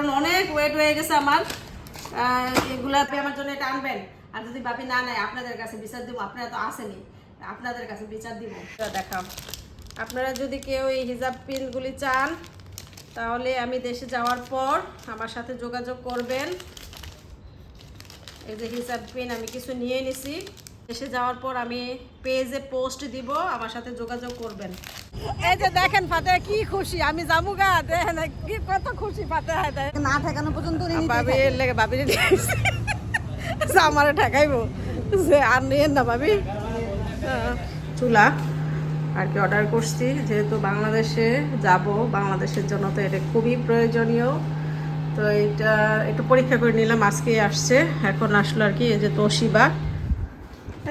কারণ অনেক ওয়েট হয়ে গেছে আমার। এগুলা আমার জন্য এটা আনবেন। আর যদি বাপি না নেয় আপনাদের কাছে বিচার দিব, আপনারা তো আসেনি, আপনাদের কাছে বিচার দিব। দেখাও, আপনারা যদি কেউ এই হিজাব পিনগুলি চান তাহলে আমি দেশে যাওয়ার পর আমার সাথে যোগাযোগ করবেন। এই যে হিজাব পিন আমি কিছু নিয়ে নিছি, দেশে যাওয়ার পর আমি পেজে পোস্ট দিব, আমার সাথে যোগাযোগ করবেন। এই যে দেখেন ফাতেহা কি খুশি, আমি জামুগা দেখেন কি কত খুশি ফাতেহা। না ঠেকানো পর্যন্ত বাবির লেগে বাবির আমারে ঠেকাইবো যে আর নিয়েন না ভাবি। চুলা আর কি অর্ডার করছি, যেহেতু বাংলাদেশে যাব, বাংলাদেশের জন্য তো এটা খুবই প্রয়োজনীয়। তো এটা একটু পরীক্ষা করে নিলাম, আজকেই আসছে। এখন আসলো আর কি এই যে তোশিবা,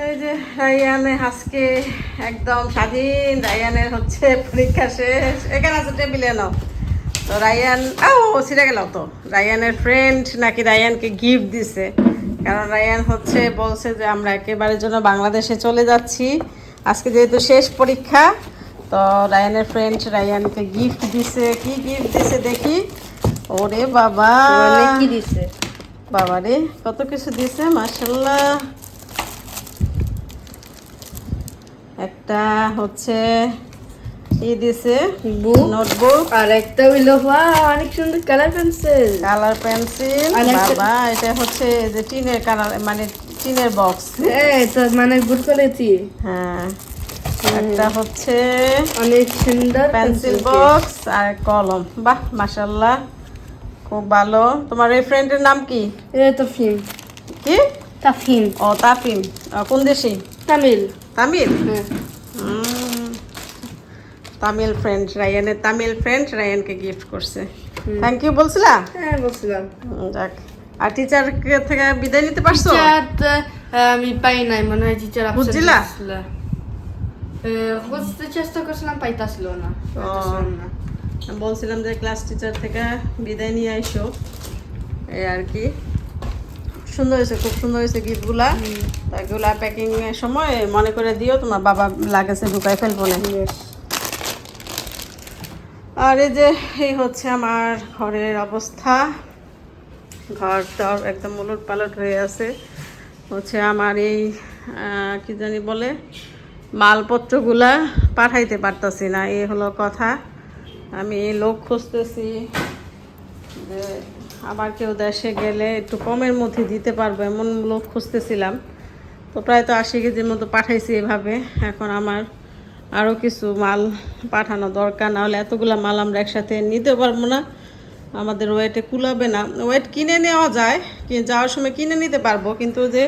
এই যে রায়ানে আজকে একদম স্বাধীন। রায়ানের হচ্ছে পরীক্ষা শেষ, এখানে আছে টেবিলে নাও। তো রায়ান ছিঁড়ে গেল। তো রায়ানের ফ্রেন্ড নাকি রায়ানকে গিফট দিছে, কারণ রায়ান হচ্ছে বলছে যে আমরা একেবারের জন্য বাংলাদেশে চলে যাচ্ছি আজকে যেহেতু শেষ পরীক্ষা। তো রায়ানের ফ্রেন্ড রায়ানকে গিফট দিছে। কি গিফট দিছে দেখি। ওরে বাবা, কি দিছে বাবা রে, কত কিছু দিছে মাশাআল্লাহ। একটা হচ্ছে কি দিছে, নোটবুক। আর একটা হইলো অনেক সুন্দর কালার পেন্সিল। Colour pencil. বাবা, এটা হচ্ছে যে টিনের কালার, মানে টিনের বক্স। তো মানে গুড কোয়ালিটি। হ্যাঁ, একটা হচ্ছে অনেক সুন্দর পেন্সিল বক্স আর কলম। বাহ মাশাআল্লাহ, খুব ভালো। তোমার এই ফ্রেন্ডের নাম কি? তাফিম। কি? তাফিম। ও তাফিম। কোন দেশি? তামিল। তামিল। তামিল ফ্রেন্ড, রায়ানের তামিল ফ্রেন্ড রায়ানকে গিফট করছে। থ্যাংক ইউ বলছিলা? হ্যাঁ বলছিলাম। যাক। আর টিচার থেকে বিদায় নিতে পারছো? আমি পাই নাই, মনে হয় টিচার বুঝছিলা? বুঝতে চেষ্টা করছিলাম, পাইতাছিল না। বলছিলাম যে ক্লাস টিচার থেকে বিদায় নিয়ে আইসো, এই আর কি। সুন্দর হয়েছে, খুব সুন্দর হয়েছে গিফটগুলা। এগুলা প্যাকিং এর সময় মনে করে দিও, তোমার বাবা লাগেছে ঢুকাই ফেলবো না। আর এই যে এই হচ্ছে আমার ঘরের অবস্থা। ঘর টর একদম উলট পালট হয়ে আছে। হচ্ছে আমার এই কি জানি বলে, মালপত্রগুলা পাঠাইতে পারতাছি না, এই হলো কথা। আমি লোক খুঁজতেছি যে আবার কেউ দেশে গেলে একটু কমের মধ্যে দিতে পারবো এমন লোক খুঁজতেছিলাম। তো প্রায় তো 80 কেজির মতো পাঠাইছি এভাবে। এখন আমার আরও কিছু মাল পাঠানো দরকার, নাহলে এতগুলা মাল আমরা একসাথে নিতে পারবো না, আমাদের ওয়েটে কুলাবে না। ওয়েট কিনে নেওয়া যায়, যাওয়ার সময় কিনে নিতে পারবো, কিন্তু যে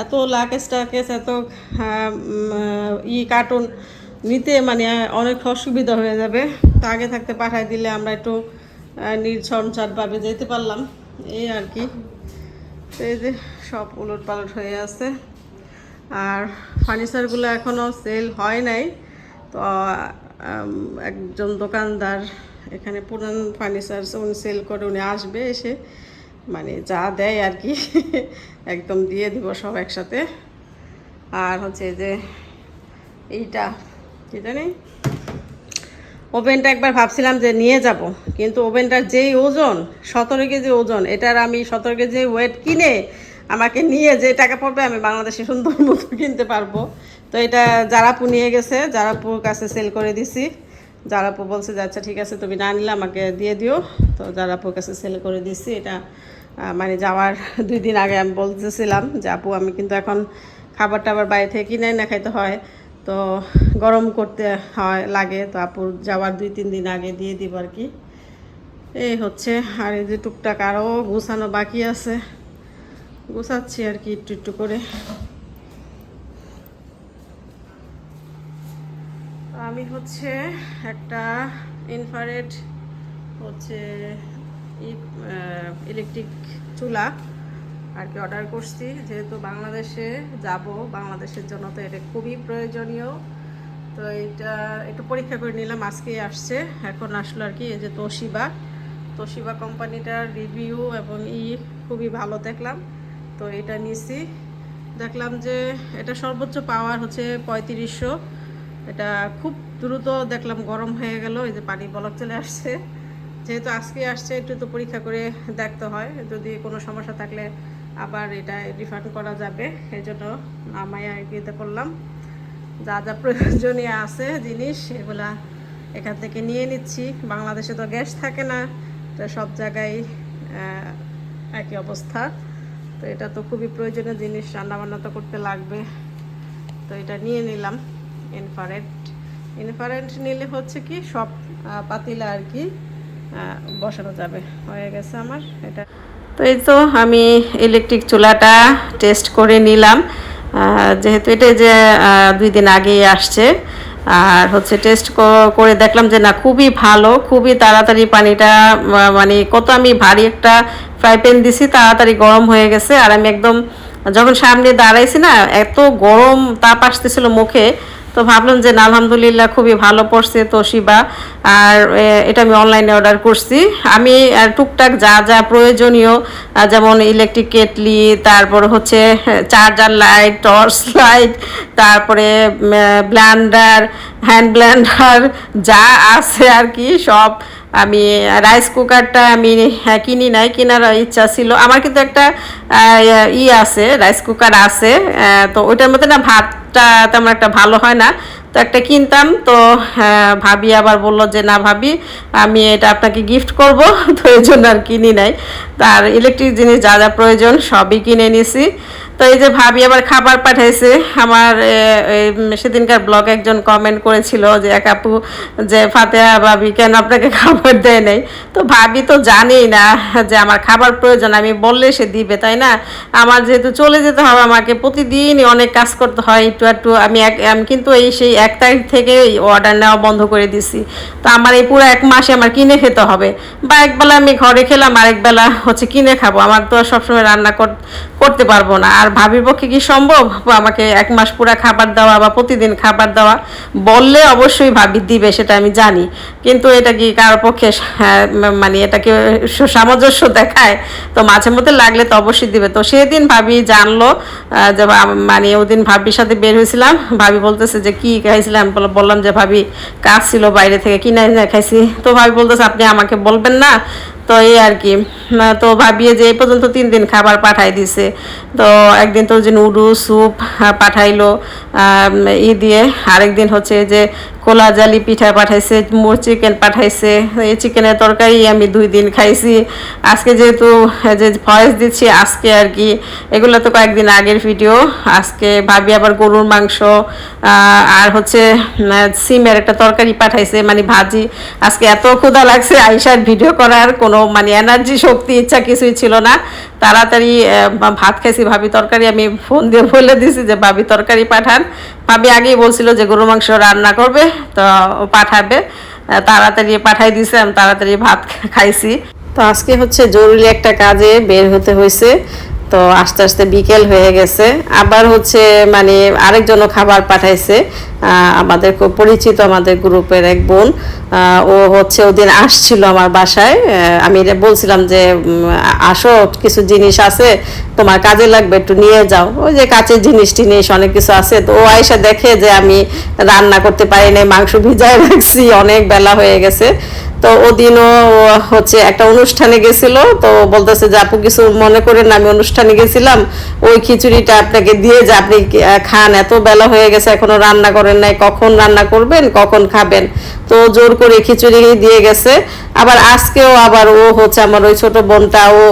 এত লাকেজ টাকেজ, এত কার্টুন নিতে মানে অনেক অসুবিধা হয়ে যাবে। তো আগে থাকতে পাঠাই দিলে আমরা একটু নির্ঝঞ্ঝাটভাবে যেতে পারলাম, এই আর কি। তো এই যে সব উলট পালট হয়ে আছে। আর ফার্নিচারগুলো এখনও সেল হয় নাই। তো একজন দোকানদার এখানে পুরান ফার্নিচার উনি সেল করে, উনি আসবে, এসে মানে যা দেয় আর কি একদম দিয়ে দিব সব একসাথে। আর হচ্ছে যে এইটা কি জানি, ওভেনটা একবার ভাবছিলাম যে নিয়ে যাব, কিন্তু ওভেনটার যেই ওজন, 17 কেজি ওজন, এটার আমি 17 কেজি ওয়েট কিনে আমাকে নিয়ে যে টাকা পড়বে আমি বাংলাদেশে সুন্দর মতো কিনতে পারবো। তো এটা জারাপু নিয়ে গেছে, জারাপুর কাছে সেল করে দিছি। জারাপু বলছে যে আচ্ছা ঠিক আছে, তুমি না নিলে আমাকে দিয়ে দিও। তো জারাপুর কাছে সেল করে দিছি। এটা মানে যাওয়ার 2 দিন আগে আমি বলতেছিলাম যে আপু আমি কিন্তু এখন খাবার টাবার বাইরে থেকে কিনে না খাইতে হয়, তো গরম করতে হয় লাগে। তো আপুর যাওয়ার 2-3 দিন আগে দিয়ে দিব আর কি। এই হচ্ছে। আর এই যে টুকটাক আরও গুছানো বাকি আছে, গুছাচ্ছি আর কি একটু একটু করে। আমি হচ্ছে একটা ইনফ্রারেড হচ্ছে ইলেকট্রিক চুলা আর কি অর্ডার করছি, যেহেতু বাংলাদেশে যাব, বাংলাদেশের জন্য তো এটা খুবই প্রয়োজনীয়। তো এটা একটু পরীক্ষা করে নিলাম, আজকেই আসছে। এখন আসলো আর কি এই যে তোশিবা কোম্পানিটার রিভিউ এবং খুবই ভালো দেখলাম। তো এটা নিছি, দেখলাম যে এটা সর্বোচ্চ পাওয়ার হচ্ছে 3500। এটা খুব দ্রুত দেখলাম গরম হয়ে গেল, এই যে পানি বলক চলে আসছে। যেহেতু আজকে আসছে একটু তো পরীক্ষা করে দেখতে হয়, যদি কোনো সমস্যা থাকলে আবার এটা রিফান্ড করা যাবে। এই জন্য নামাইয়া ইয়েতে করলাম, যা যা প্রয়োজনীয় আছে জিনিস এগুলা এখান থেকে নিয়ে নিচ্ছি। বাংলাদেশে তো গ্যাস থাকে না, তো সব জায়গায় একই অবস্থা। তো এটা তো খুবই প্রয়োজনীয় জিনিস, রান্নাবান্না তো করতে লাগবে। তো এটা নিয়ে নিলাম ইনফ্রারেড নিলে হচ্ছে কি সব পাতিলা আর কি বসানো যাবে। হয়ে গেছে আমার এটা। তো এই তো আমি ইলেকট্রিক চুলাটা টেস্ট করে নিলাম, যেহেতু এটা যে 2 দিন আগেই আসছে। আর হচ্ছে টেস্ট করে দেখলাম যে না, খুবই ভালো, খুবই তাড়াতাড়ি পানিটা মানে কত আমি ভারী একটা ফ্রাই প্যান দিছি, তাড়াতাড়ি গরম হয়ে গেছে। আর আমি একদম যখন সামনে দাঁড়াইছি না, এত গরম তাপ আসতেছিল মুখে, তো ভাবলাম যে না আলহামদুলিল্লাহ খুবই ভালো পড়ছে তোশিবা। আর এটা আমি অনলাইনে অর্ডার করছি। আমি টুকটাক যা যা প্রয়োজনীয়, যেমন ইলেকট্রিক কেটলি, তারপর হচ্ছে চার্জার লাইট, টর্চ লাইট, তারপরে ব্লেন্ডার, হ্যান্ড ব্লেন্ডার, যা আছে আর কি সব। আমি রাইস কুকারটা আমি কিনি নাই, কেনার ইচ্ছা ছিল আমার, কিন্তু একটা আছে, রাইস কুকার আছে। তো ওইটার মধ্যে না ভাতটা তেমন একটা ভালো হয় না, তো একটা কিনতাম। তো ভাবি আবার বলল যে না ভাবি, আমি এটা আপনাকে গিফট করব, তো এই জন্য আর কিনি নাই। তার ইলেকট্রিক জিনিস যা যা প্রয়োজন সবই কিনে নিছি। তো এই যে ভাবি আবার খাবার পাঠাইছে আমার। সেদিনকার ব্লগে একজন কমেন্ট করেছিল যে এক আপু, যে ফাতেহা ভাবি কেন আপনাকে খাবার দেয় নাই। তো ভাবি তো জানেই না যে আমার খাবার প্রয়োজন, আমি বললে সে দিবে, তাই না? আমার যেহেতু চলে যেতে হবে, আমাকে প্রতিদিনই অনেক কাজ করতে হয় একটু একটু। আমি কিন্তু সেই 1 তারিখ থেকে অর্ডার নেওয়া বন্ধ করে দিছি। তো আমার এই পুরো 1 মাসে আমার কিনে খেতে হবে, বা একবেলা আমি ঘরে খেলাম, আরেকবেলা হচ্ছে কিনে খাবো। আমার তো সবসময় রান্না করতে পারবো না। আর ভাবির পক্ষে কি সম্ভব আমাকে 1 মাস পুরো খাবার দেওয়া বা প্রতিদিন খাবার দেওয়া? বললে অবশ্যই ভাবি দিবে, সেটা আমি জানি, কিন্তু এটা কি কারোর পক্ষে মানে এটাকে সামঞ্জস্য দেখায়? তো মাঝে মধ্যে লাগলে তো অবশ্যই দিবে। তো সেদিন ভাবি জানলো যে মানে ওদিন ভাবির সাথে বের হয়েছিলাম, ভাবি বলতেছে যে কি খাইছিলাম, বললাম যে ভাবি কাজ ছিল বাইরে থেকে কিনে খাইছি। তো ভাবি বলতেছে আপনি আমাকে বলবেন না? তো এই আর কি। তো ভাবিয়ে যে এই পর্যন্ত 3 দিন খাবার পাঠাই দিছে। তো একদিন তো যে নুডলস স্যুপ পাঠাইলো দিয়ে, আরেকদিন হচ্ছে যে কোলা জালি পিঠা পাঠাইছে, চিকেন পাঠাইছে। এই চিকেনের তরকারি আমি 2 দিন খাইছি। আজকে যেহেতু যে ভয়েস দিচ্ছি আজকে আর কি, এগুলো তো কয়েকদিন আগের ভিডিও। আজকে ভাবি আবার গরুর মাংস আর হচ্ছে সিমের একটা তরকারি পাঠাইছে, মানে ভাজি। আজকে এত ক্ষুধা লাগছে, আইসার ভিডিও করার কোনো মানে এনার্জি, শক্তি, ইচ্ছা কিছুই ছিল না। তাড়াতাড়ি ভাত খাইছি। ভাবি তরকারি আমি ফোন দিয়ে বলে দিছি যে ভাবি তরকারি পাঠান। ভাবি আগেই বলছিল যে গরু মাংস রান্না করবে, তো পাঠাবে। তাড়াতাড়ি পাঠাই দিছে, আমি তাড়াতাড়ি ভাত খাইছি। তো আজকে হচ্ছে জরুরি একটা কাজে বের হতে হয়েছে, তো আস্তে আস্তে বিকেল হয়ে গেছে। আবার হচ্ছে মানে আরেকজনও খাবার পাঠাইছে, আমাদের খুব পরিচিত, আমাদের গ্রুপের এক বোন। ও হচ্ছে ওদিন আসছিল আমার বাসায়। আমি বলছিলাম যে আসো, কিছু জিনিস আছে তোমার কাজে লাগবে, একটু নিয়ে যাও। ওই যে কাচের জিনিস টিনিস অনেক কিছু আছে। তো ও আয়সা দেখে যে আমি রান্না করতে পারি নাই, মাংস ভিজায় রাখছি, অনেক বেলা হয়ে গেছে। তো ওদিনও হচ্ছে একটা অনুষ্ঠানে গেছিল, তো বলতেছে যে আপু কিছু মনে করেন না, আমি অনুষ্ঠানে গেছিলাম, ওই খিচুড়িটা আপনাকে দিয়ে যে আপনি খান, এত বেলা হয়ে গেছে এখনো রান্না করেন নাই, কখন রান্না করবেন, কখন খাবেন? তো জোর করে খিচুড়ি দিয়ে গেছে। আবার আজকেও আবার ও হচ্ছে আমার ওই ছোট বোনটা, ও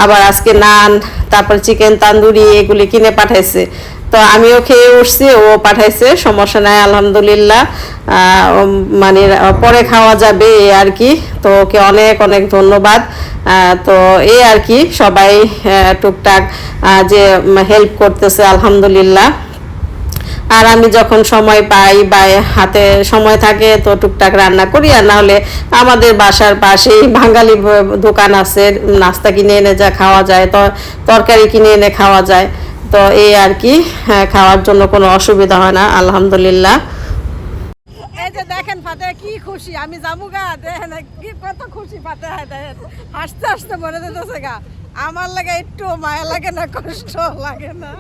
আবার আজকে নান, তারপর চিকেন তান্দুরি এগুলি কিনে পাঠাইছে। তো আমিও খেয়ে উঠছি, ও পাঠাইছে, সমস্যা নাই আলহামদুলিল্লাহ। মানে পরে খাওয়া যাবে এই আর কি। তো ওকে অনেক অনেক ধন্যবাদ। তো এই আর কি, সবাই টুকটাক যে হেল্প করতেছে আলহামদুলিল্লাহ। আর আমি যখন সময় পাই বা হাতে সময় থাকে তো টুকটাক রান্না করি। আর না হলে আমাদের বাসার পাশেই বাঙালি দোকান আছে, নাস্তা কিনে এনে যা খাওয়া যায়, তো তরকারি কিনে এনে খাওয়া যায়। তো এই আর কি, খাওয়ার জন্য কোনো অসুবিধা হয় না আলহামদুলিল্লাহ। এই যে দেখেন ফাতেহা কি খুশি, আমি যাবো গা, দেখেন কি কত খুশি ফাতেহা, দেখেন হাসতে হাসতে মনে যেতেছে গা। আমার লাগে একটু মায়া লাগে না, কষ্ট লাগে না,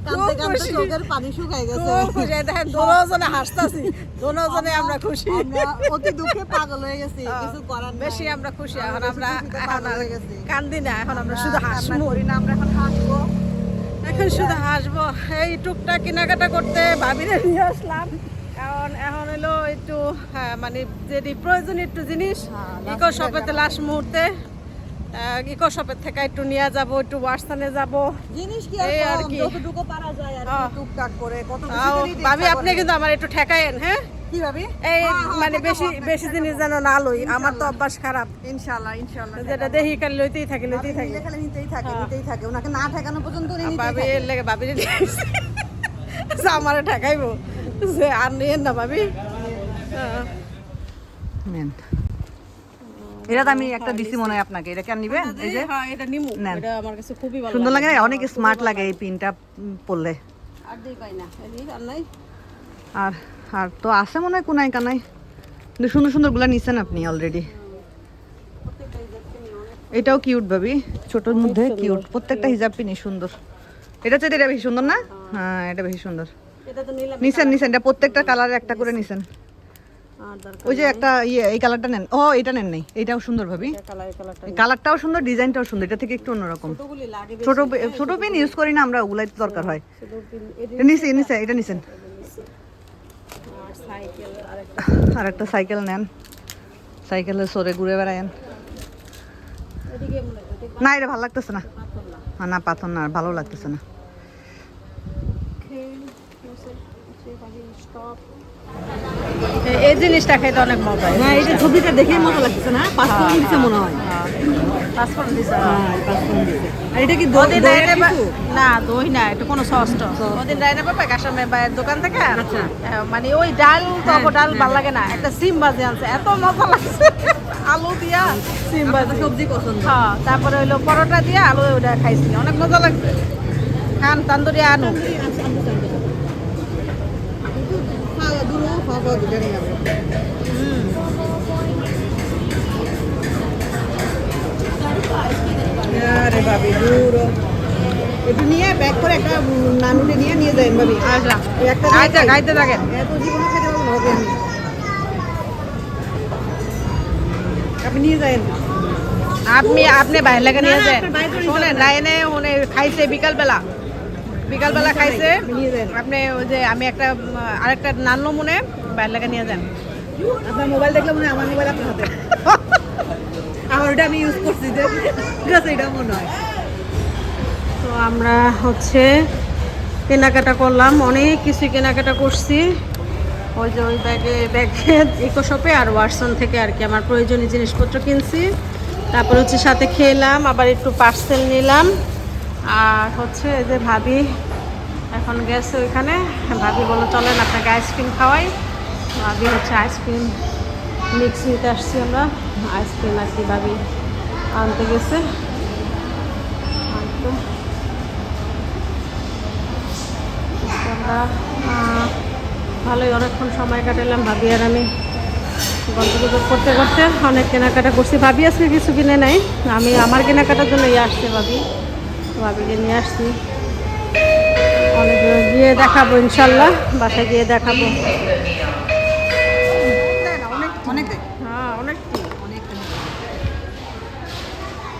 কাঁদতে কাঁদতে চোখের পানি শুকাই গেছে। খুব খুশি। দেখেন দুজনে হাসতাছি, দুজনে আমরা খুশি। আমরা অতি দুঃখে পাগল হয়ে গেছি, কিছু করার নাই। বেশি আমরা খুশি। এখন আমরা খুশিতে এখন পাগল আর হয়ে গেছি। কান্দি না, এখন আমরা শুধু কান্না হাসবো। করি না, আমরা এখন হাসবো। এখন শুধু হাসবো। এই টুকটাক কেনাকাটা করতে ভাবিরে নিয়ে আসলাম, কারণ এখন হলো একটু মানে যেটি প্রয়োজনীয় একটু জিনিস হ্যাঁ, ইকো শপেতে লাস্ট মুহূর্তে ইকো শপের থেকে একটু নিয়ে যাব, একটু ওয়াটসনে যাব। জিনিস কি আর এই আর কম, কি। যতটুকু পারা যায় আর কি, হ্যাঁ। টুকটাক করে কত কিছু তাও জিনিস ভাবি ইচ্ছা আপনি করে। কিন্তু আমার একটু ঠেকায়েন, হ্যাঁ কি ভাবি? এই হ্যাঁ, মানে ঠেকাবো বেশি আপনাকে, বেশি জিনিস যেন না লই, আমার তো অভ্যাস খারাপ, ইনশাআল্লাহ ইনশাআল্লাহ। যেটা দেখি খালি লইতেই থাকি লইতেই থাকি। খালি নিতেই থাকে, ওনাকে না ঠেকানো পর্যন্ত উনি নিতেই ভাবি থাকে। এর লেগে ভাবিরে নিয়ে আসছি। আমার ঠেকাইবো যে আর নিয়েন না ভাবি। নেন। এটা তো আমি একটা দিছি মনে হয় আপনাকে, এটা কেন নিবেন? এই যে হ্যাঁ এটা নিমু, নেন। এটা আমার কাছে খুবই ভালো সুন্দর লাগে, অনেক স্মার্ট লাগে এই পিনটা পরলে। আর দেই পাই না, এই আর নাই। আর আর তো আছে মনে হয় কোনায় কানায়, কিন্তু সুন্দর সুন্দর গুলা নিছেন আপনি অলরেডি। এটাও কিউট ভাবি, ছোটর মধ্যে কিউট, প্রত্যেকটা হিজাব পিনি সুন্দর। এটা চাইতে এটা বেশি সুন্দর না? হ্যাঁ এটা বেশি সুন্দর। এটা তো নিলাম নিছেন এটা প্রত্যেকটা কালারে একটা করে নিছেন। আর দরকার ওই যে একটা এই কালারটা নেন, ও এটা নেন নাই, এটাও সুন্দর ভাবি, কালারটা এই কালারটাও সুন্দর, ডিজাইনটাও সুন্দর, এটা থেকে একটু অন্যরকম। ছোটগুলি লাগে ছোট ছোট পিন ইউজ করি না আমরা, ওগুলাই তো দরকার হয়। ছোট পিন এটা নিছেন। আর সাইকেল আরেকটা আর একটা সাইকেল নেন, সাইকেলে সরে ঘুরে বেড়ায়েন। এদিকে মনে হয় না এটা ভালো লাগতেছে না, পাথর না। হ্যাঁ, না পাথর না, ভালো লাগতেছে না। এই জিনিসটা খাইতে অনেক মজা। না এই যে ছবিটা দেখেই মজা লাগতেছে না, পাঁচফোড়ন দিচ্ছে মনে হয়। পাঁচফোড়ন দিছে। হ্যাঁ পাঁচফোড়ন দিচ্ছে। আর এটা কি ওদিন দই রাইনে কিছু? না দই না, এটা কোনো সস টস। ওদিন রাইনে পাবে কাশামে বাইরের দোকান থেকে। মানে ওই ডাল তো ডাল ভালো লাগে না, একটা সিম ভাজি আনছে, এত মজা লাগছে, আলু দিয়া সিম ভাজি। সবজি পছন্দ। হ্যাঁ তারপরে হইলো পরোটা দিয়ে আলু ওটা খাইছি, অনেক মজা লাগছে। খান তান্দুরি আনু। আরে ভাবি দূর, একটু নিয়ে ব্যাগ করে একটা নানুরে নিয়ে যাবেন ভাবি। আচ্ছা ওই একটা খাইতে খাইতে থাকেন। এত জীবনে খেতে পারবো না ভাবি আমি। আপনি নিয়ে যাবেন। আপনি বাইরে লাগে নিয়ে না, যান। আপনার বাইরে নিয়ে শোনেন লাইনে খাইছে বিকালবেলা খাইছে নিয়ে যান। আপনি ওই যে আমি একটা আরেকটা নানলো মনে বাইরে লাগে নিয়ে যান। আপনার মোবাইল দেখলে মনে হয় আমার মোবাইল আপনার হাতে। আমার ওটা আমি ইউজ করছি, যে ঠিক আছে এটা মনে হয়। তো আমরা হচ্ছে কেনাকাটা করলাম, অনেক কিছু কেনাকাটা করছি। ওই যে ওই ব্যাগে ইকো শপে আর ওয়াটসন থেকে আর কি আমার প্রয়োজনীয় জিনিসপত্র কিনছি। তারপর হচ্ছে সাথে খেলাম, আবার একটু পার্সেল নিলাম। আর হচ্ছে এই যে ভাবি এখন গেছে ওইখানে, ভাবি বললো চলেন আপনাকে আইসক্রিম খাওয়াই। ভাবি হচ্ছে আইসক্রিম মিক্স নিতে আসছি আমরা, আইসক্রিম আর কি ভাবি আনতে গেছে। আর তো আমরা ভালোই অনেকক্ষণ সময় কাটালাম ভাবি আর আমি, গল্প গুজব করতে করতে অনেক কেনাকাটা করছি। ভাবি আজকে কিছু কিনে নাই, আমি আমার কেনাকাটার জন্য আসছি ভাবিকে নিয়ে আসছি। অনেক গিয়ে দেখাবো ইনশাল্লাহ, বাসায় গিয়ে দেখাবো। অনেক হ্যাঁ অনেক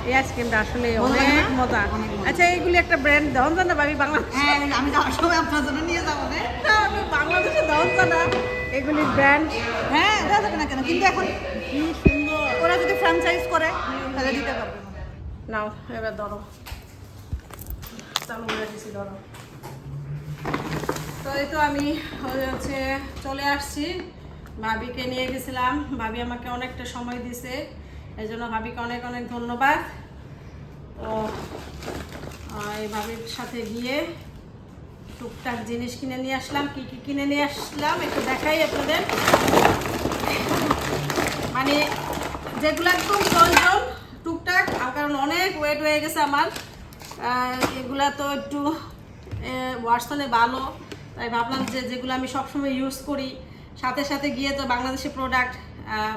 এই আইসক্রিমটা আসলে অনেক মজা। আচ্ছা এইগুলি একটা ব্র্যান্ড দেওয়ান জানা ভাবি বাংলাদেশ? হ্যাঁ আমি যাওয়ার সময় আপনার জন্য নিয়ে যাবো। আমি বাংলাদেশে দেওয়ান জানা এগুলি ব্র্যান্ড। হ্যাঁ দেওয়া যাবে না কেন, কিন্তু এখন কি সুন্দর। ওরা যদি ফ্র্যাঞ্চাইজ করে তাহলে দিতে পারবে। নাও এবার ধরো, চালু করে দিছি ধরো। তো এই তো আমি হচ্ছে চলে আসছি, ভাবিকে নিয়ে গেছিলাম। ভাবি আমাকে অনেকটা সময় দিছে, এই জন্য ভাবিকে অনেক অনেক ধন্যবাদ। তো এই ভাবির সাথে গিয়ে টুকটাক জিনিস কিনে নিয়ে আসলাম। কি কি কিনে নিয়ে আসলাম একটু দেখাই আপনাদের। মানে যেগুলো একদম প্রয়োজন টুকটাক, কারণ অনেক ওয়েট হয়ে গেছে আমার, এগুলা তো একটু ওয়াটসনে ভালো, তাই ভাবলাম যে যেগুলো আমি সবসময় ইউজ করি, সাথে সাথে গিয়ে তো বাংলাদেশি প্রোডাক্ট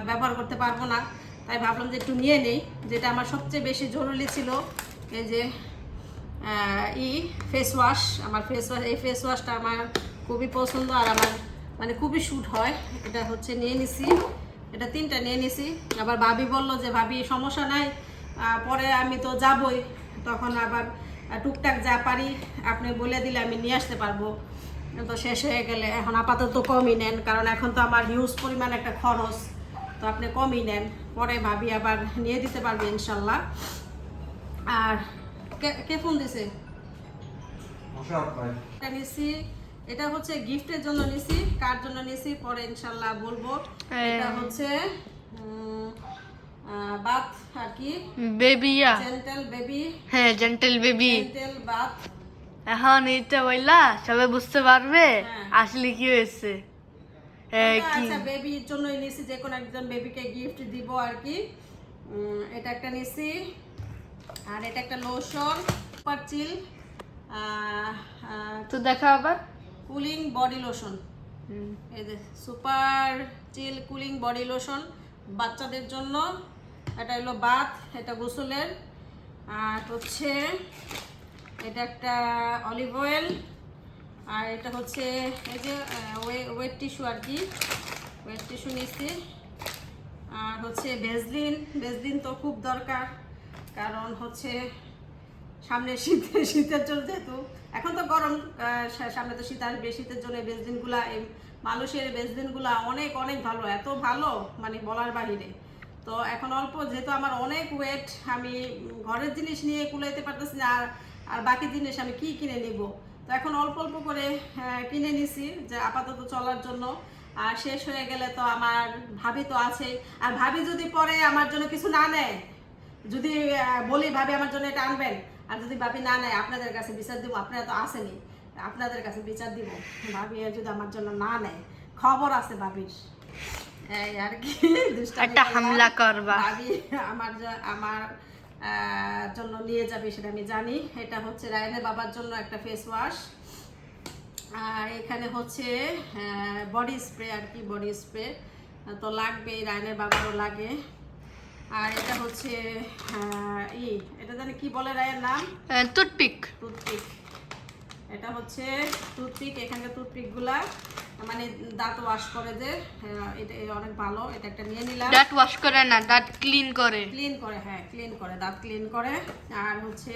ব্যবহার করতে পারবো না, তাই ভাবলাম যে একটু নিয়ে নেই, যেটা আমার সবচেয়ে বেশি জরুরি ছিল এই যে ফেস ওয়াশ, আমার ফেস ওয়াশ, এই ফেস ওয়াশটা আমার খুবই পছন্দ আর আমার মানে খুবই শ্যুট হয়। এটা হচ্ছে নিয়ে নিছি, এটা 3টা নিয়ে নিছি। আবার ভাবি বলল যে ভাবি সমস্যা নাই, পরে আমি তো যাবই, তখন আবার টুকটাক যা পারি আপনি বলে দিলে আমি নিয়ে আসতে পারবো। তো শেষ হয়ে গেলে এখন আপাতত কমই নেন, কারণ এখন তো আমার হিউজ পরিমাণ একটা খরচ, তো আপনি কমই নেন, পরে ভাবি আবার নিয়ে দিতে পারবে ইনশাল্লাহ। আর কে ফোন দিছে? এটা নিছি, এটা হচ্ছে গিফটের জন্য নিছি, কার জন্য নিছি পরে ইনশাল্লাহ বলবো। এটা হচ্ছে বাথ আর কি, বেবি জেন্টেল বেবি, হ্যাঁ জেন্টেল বেবি। Gentle bath. এখন এটা বললা সবাই বুঝতে পারবে হ্যাঁ। আসলে কি হয়েছে। কি আচ্ছা বেবির জন্যই নিছি, যে কোনো একজন বেবিকে গিফট দিব আর কি। এটা একটা নিছি, আর এটা একটা লোশন, সুপার চিল তো দেখা আবার। Cooling body lotion. এই যে সুপার চিল কুলিং বডি লোশন বাচ্চাদের জন্য। এটা হলো বাথ, এটা গোসলের। আর হচ্ছে এটা একটা অলিভ অয়েল, আর এটা হচ্ছে এই যে ওয়েট টিস্যু আর কি, ওয়েট টিস্যু নিচ্ছি। আর হচ্ছে ভেজলিন তো খুব দরকার, কারণ হচ্ছে সামনে শীতের জন্য, যেহেতু এখন তো গরম, সামনে তো শীত আসবে, শীতের জন্য ভেজলিনগুলা, এই মানুষের ভেজলিনগুলা অনেক অনেক ভালো, এত ভালো মানে বলার বাহিরে। তো এখন অল্প, যেহেতু আমার অনেক ওয়েট, আমি ঘরের জিনিস নিয়ে কুলাইতে পারতেছি না, আর বাকি জিনিস আমি কি কিনে নিব। তো এখন অল্প অল্প করে কিনে নিছি, যে আপাতত চলার জন্য। আর শেষ হয়ে গেলে তো আমার ভাবি তো আছেই, আর ভাবি যদি পরে আমার জন্য কিছু না নেয়, যদি বলি ভাবি আমার জন্য এটা আনবেন, আর যদি ভাবি না নেয় আপনাদের কাছে বিচার দিব, আপনারা তো আসেনি, আপনাদের কাছে বিচার দিব। ভাবি যদি আমার জন্য না নেয়, খবর আছে ভাবির, এই আর কি। একটা হামলা করবা। ভাবি আমার জন্য নিয়ে যাবে সেটা আমি জানি। এটা হচ্ছে রায়নের বাবার জন্য একটা ফেস ওয়াশ, আর এখানে হচ্ছে বডি স্প্রে আর কি, বডি স্প্রে তো লাগবে, রায়নের বাবারও লাগে। আর এটা হচ্ছে এটা জানি কি বলে রায়ের নাম, টুথপিক। টুথপিক। এটা হচ্ছে টুথপিক, এখানকার টুথপিকগুলা মানে দাঁত ওয়াশ করে যে, এটা অনেক ভালো, এটা একটা নিয়ে নিলাম। দাঁত ওয়াশ করে না, দাঁত ক্লিন করে। ক্লিন করে, হ্যাঁ ক্লিন করে, দাঁত ক্লিন করে। আর হচ্ছে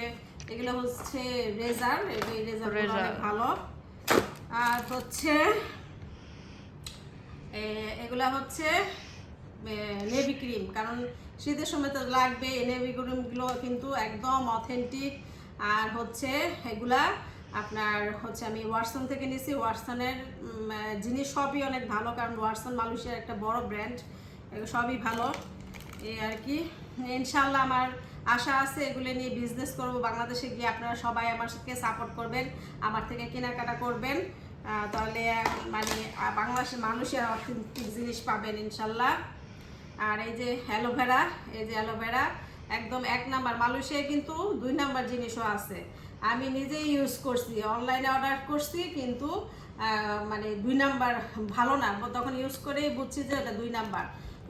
এগুলো হচ্ছে রেজার, এই রেজার অনেক ভালো। আর হচ্ছে এগুলা হচ্ছে নেভি ক্রিম, কারণ শীতের সময় তো লাগবে। এই নেভি ক্রিমগুলো কিন্তু একদম অথেন্টিক। আর হচ্ছে এগুলা আপনার হচ্ছে আমি ওয়াটসন থেকে নিয়েছি, ওয়াটসনের জিনিস সবই অনেক ভালো, কারণ ওয়াটসন মালয়েশিয়ার একটা বড় ব্র্যান্ড, সবই ভালো। এই আর কি, ইনশাল্লাহ আমার আশা আছে এগুলো নিয়ে বিজনেস করব বাংলাদেশে গিয়ে। আপনারা সবাই আমার সাথে সাপোর্ট করবেন, আমার থেকে কেনাকাটা করবেন, তাহলে মানে বাংলাদেশের মানুষের অথেন্টিক জিনিস পাবেন ইনশাল্লাহ। আর এই যে অ্যালোভেরা, এই যে অ্যালোভেরা একদম 1 নাম্বার, মালয়েশিয়ায় কিন্তু 2 নাম্বার জিনিসও আছে। আমি নিজেই ইউজ করছি, অনলাইনে অর্ডার করছি, কিন্তু মানে 2 নাম্বার ভালো না, তখন ইউজ করেই বুঝছি যে এটা 2 নাম্বার।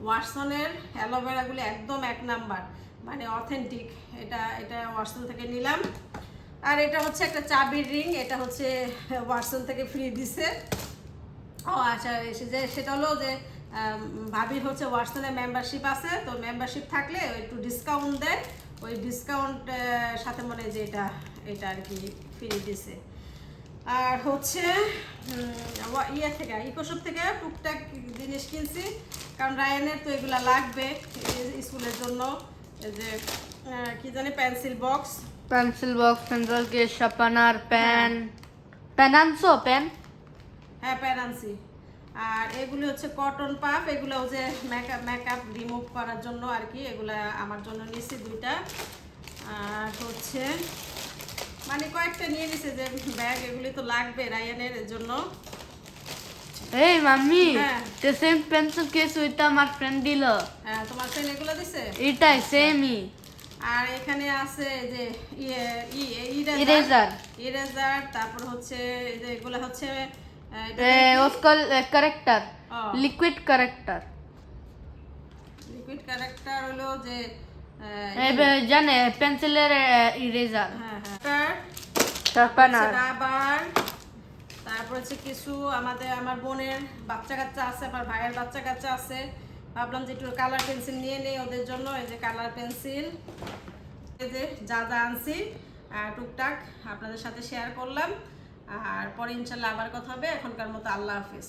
ওয়াটসনের অ্যালোভেরাগুলো একদম 1 নাম্বার, মানে অথেন্টিক। এটা ওয়াটসন থেকে নিলাম। আর এটা হচ্ছে একটা চাবির রিং, এটা হচ্ছে ওয়াটসন থেকে ফ্রি দিছে। ও আচ্ছা, সেটা হলো যে ভাবির হচ্ছে ওয়াটসনের মেম্বারশিপ আছে, তো মেম্বারশিপ থাকলে একটু ডিসকাউন্ট দেয়, ওই ডিসকাউন্ট সাথে মনে যে এটা আর কি ফ্রি দিছে। আর হচ্ছে থেকে ইকোশপ থেকে টুকটাক জিনিস কিনছি, কারণ রায়ানের তো এগুলা লাগবে স্কুলের জন্য। এই যে কি জানি pencil box, pencil box, pencil case, sharpener, pen. Pen আনছো? পেন, হ্যাঁ পেন আনছি। আর এগুলো হচ্ছে কটন পাফ, এগুলো যে মেকআপ রিমুভ করার জন্য আর কি, এগুলা আমার জন্য নিছি 2টা। আর হচ্ছে মানে কয়েকটা নিয়ে নিছে যে ব্যাগ, এগুলি তো লাগবে রায়ানের জন্য। এই মাম্মি, হ্যাঁ। the same pencil case ওইটা আমার ফ্রেন্ড দিল। হ্যাঁ তোমার ফ্রেন্ড এগুলো দিছে? এটাই সেমই। আর এখানে আছে যে ইরেজার। ইরেজার, তারপর হচ্ছে এই যে এগুলো হচ্ছে उसका करेक्टर, ও। Liquid character. লিকুইড ক্যারেক্টার হলো যে জানে পেন্সিলের ইরেজার, হ্যাঁ শার্পনার, রাবার, তারপর হচ্ছে কিছু আমার বোনের বাচ্চা কাচ্চা আছে, আমার ভাইয়ের বাচ্চা কাচ্চা আছে, ভাবলাম যে একটু কালার পেন্সিল নিয়ে নেই ওদের জন্য। এই যে কালার পেন্সিল, এই যে যা যা আনছি টুকটাক আপনাদের সাথে শেয়ার করলাম। আর পরে ইনশাল্লাহ আবার কথা হবে। এখনকার মতো আল্লাহ হাফিজ।